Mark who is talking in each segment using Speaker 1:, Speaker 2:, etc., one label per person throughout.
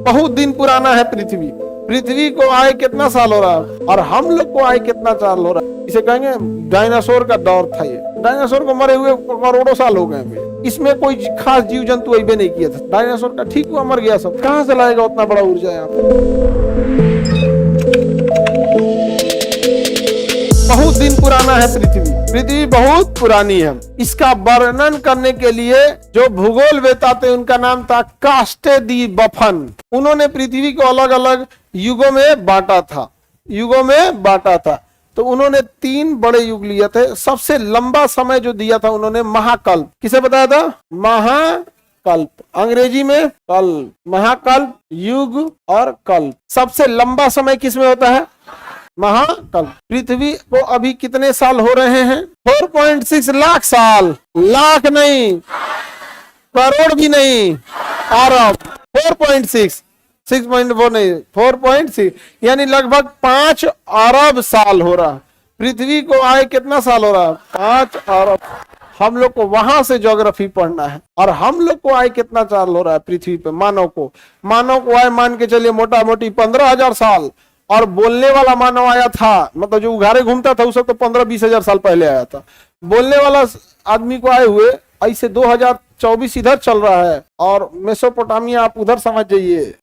Speaker 1: बहुत दिन पुराना है पृथ्वी। पृथ्वी को आए कितना साल हो रहा है और हम लोग को आए कितना साल हो रहा है। इसे कहेंगे डायनासोर का दौर था। ये डायनासोर को मरे हुए करोड़ों साल हो गए। इसमें कोई खास जीव जंतु अभी नहीं किया था। डायनासोर का ठीक हुआ मर गया सब। कहां से लाएगा उतना बड़ा ऊर्जा यहाँ पे। बहुत दिन पुराना है पृथ्वी। पृथ्वी बहुत पुरानी है। इसका वर्णन करने के लिए जो भूगोल वेता थे उनका नाम था कास्टे दी बफन। उन्होंने पृथ्वी को अलग अलग युगों में बांटा था। तो उन्होंने 3 बड़े युग लिए थे। सबसे लंबा समय जो दिया था उन्होंने महाकल्प। किसे बताया था? महाकल्प, अंग्रेजी में कल्प, महाकल्प, युग और कल्प। सबसे लंबा समय किसमें होता है? महाकल्प। पृथ्वी को अभी कितने साल हो रहे हैं? 4.6 लाख साल। लाख नहीं, करोड़ भी नहीं, अरब। 4.6, 6.4 नहीं, 4.6 यानी लगभग 5 अरब साल हो रहा है। पृथ्वी को आए कितना साल हो रहा है? 5 अरब। हम लोग को वहां से ज्योग्राफी पढ़ना है। और हम लोग को आए कितना साल हो रहा है पृथ्वी पे? मानव को आए मान के चलिए मोटा मोटी 15,000 साल। और बोलने वाला मानव आया था, मतलब जो उघारे घूमता था उसे तो 15-20 हजार साल पहले आया था। बोलने वाला आदमी को आए हुए ऐसे 2024 इधर चल रहा है और मेसोपोटामिया आप उधर समझ जाइए,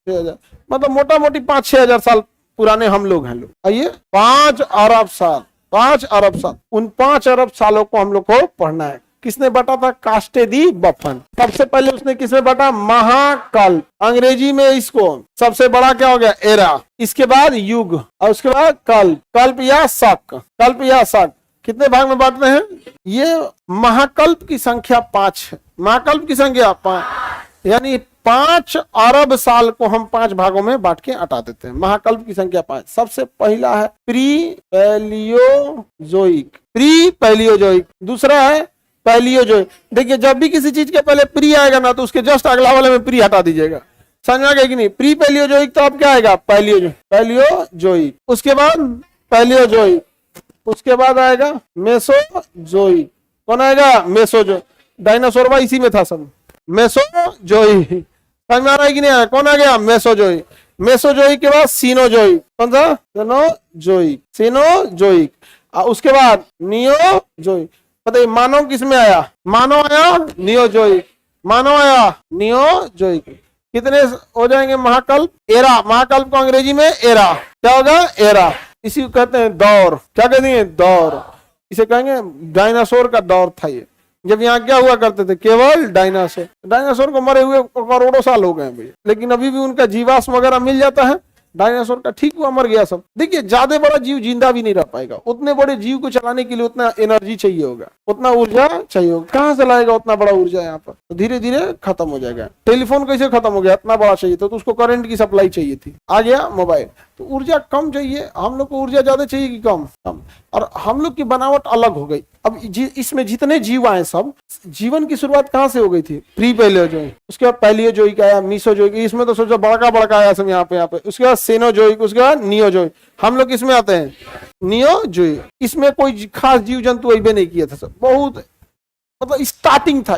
Speaker 1: मतलब मोटा मोटी 5-6 हजार साल पुराने हम लोग हैं। लोग आइए 5 अरब साल, 5 अरब साल। उन 5 अरब सालों को हम लोग को पढ़ना है। किसने बांटा था? कास्टे दी बफन। सबसे पहले उसने किसमें बांटा? महाकल्प। अंग्रेजी में इसको सबसे बड़ा क्या हो गया? एरा। इसके बाद युग और उसके बाद कल्प। कल्प या शक। कितने भाग में बांटते हैं? ये महाकल्प की संख्या 5 है। महाकल्प की संख्या 5 यानी 5 अरब साल को हम 5 भागों में बांट के हटा देते हैं। महाकल्प की संख्या 5। सबसे पहला है प्री पैलियोजोइक। दूसरा है पैलियोजोइक। देखिए जब भी किसी चीज के पहले प्री आएगा ना तो उसके जस्ट अगला वाले में प्री हटा दीजिएगा। समझ आ गया कि नहीं? प्री पैलियोजोइक तो अब क्या आएगा? पैलियोजोइक। उसके बाद पैलियोजोइक। उसके बाद आएगा मेसोजोइक। कौन आएगा? मेसोजोइक। डायनासोर इसी में था सब। मेसोजोइक। समझ में आ रहा है कि नहीं? कौन आ गया? मेसोजोइक। मेसोजोइक के बाद सीनोजोइक। कौन सा? सीनोजोइक। उसके बाद नियोजोइक। बताइए मानव किसमें आया? मानव आया नियोजोइक। कितने हो जाएंगे महाकल्प? एरा। महाकल्प को अंग्रेजी में एरा क्या होगा? एरा। इसी को कहते हैं दौर। क्या कहते हैं? दौर। इसे कहेंगे डायनासोर का दौर था ये। जब यहाँ क्या हुआ करते थे? केवल डायनासोर को मरे हुए करोड़ों साल हो गए भैया, लेकिन अभी भी उनका जीवाश्म वगैरह मिल जाता है। डायनासोर का ठीक हुआ मर गया सब। देखिए ज्यादा बड़ा जीव जिंदा भी नहीं रह पाएगा। उतने बड़े जीव को चलाने के लिए उतना एनर्जी चाहिए होगा, उतना ऊर्जा चाहिए होगा। कहां से लाएगा उतना बड़ा ऊर्जा? यहाँ पर तो धीरे धीरे खत्म हो जाएगा। टेलीफोन कैसे खत्म हो गया? इतना बड़ा चाहिए तो उसको करंट की सप्लाई चाहिए थी। आ गया मोबाइल। तो ऊर्जा कम चाहिए। हम लोग को ऊर्जा ज्यादा चाहिए कि कम? और हम लोग की बनावट अलग हो गई। अब इसमें जितने जीव आए सब, जीवन की शुरुआत कहां से हो गई थी? Pre Palaeozoic. उसके बाद पैलियोजोइक आया, मीसोजोइक। इसमें तो सोचो बड़का आया सब यहाँ पे। उसके बाद सेनोजोइक। उसके बाद नियोजोइक। हम लोग इसमें आते हैं नियोजोइक। इसमें कोई खास जीव जंतु अभी नहीं किया था सब। बहुत मतलब स्टार्टिंग था।